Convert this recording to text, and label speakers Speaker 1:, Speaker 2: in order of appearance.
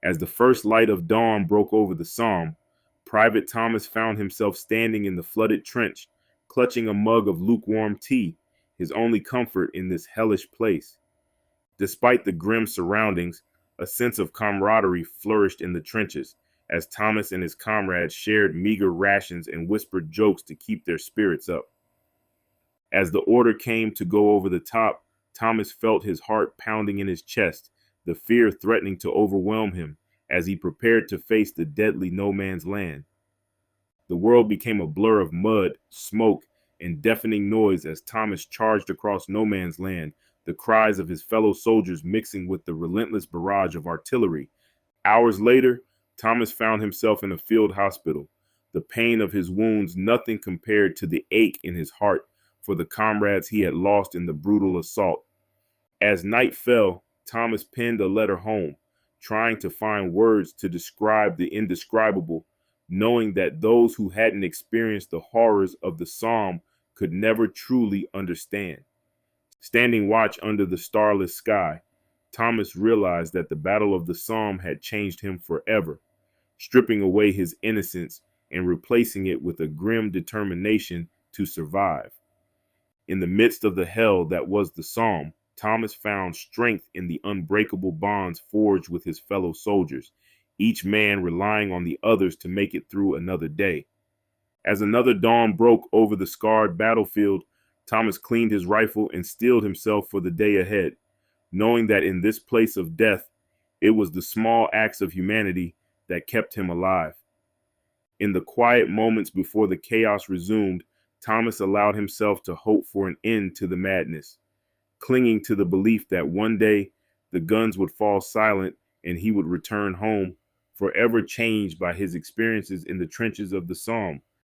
Speaker 1: As the first light of dawn broke over the Somme, Private Thomas found himself standing in the flooded trench, clutching a mug of lukewarm tea, his only comfort in this hellish place. Despite the grim surroundings, a sense of camaraderie flourished in the trenches as Thomas and his comrades shared meager rations and whispered jokes to keep their spirits up. As the order came to go over the top, Thomas felt his heart pounding in his chest, the fear threatening to overwhelm him as he prepared to face the deadly no man's land. The world became a blur of mud, smoke, and deafening noise as Thomas charged across no man's land, the cries of his fellow soldiers mixing with the relentless barrage of artillery. Hours later, Thomas found himself in a field hospital, the pain of his wounds nothing compared to the ache in his heart for the comrades he had lost in the brutal assault. As night fell, Thomas penned a letter home, trying to find words to describe the indescribable, knowing that those who hadn't experienced the horrors of the Somme could never truly understand. Standing watch under the starless sky, Thomas realized that the Battle of the Somme had changed him forever, stripping away his innocence and replacing it with a grim determination to survive. In the midst of the hell that was the Somme, Thomas found strength in the unbreakable bonds forged with his fellow soldiers, each man relying on the others to make it through another day. As another dawn broke over the scarred battlefield, Thomas cleaned his rifle and steeled himself for the day ahead, knowing that in this place of death, it was the small acts of humanity that kept him alive. In the quiet moments before the chaos resumed, Thomas allowed himself to hope for an end to the madness, clinging to the belief that one day the guns would fall silent and he would return home, forever changed by his experiences in the trenches of the Somme.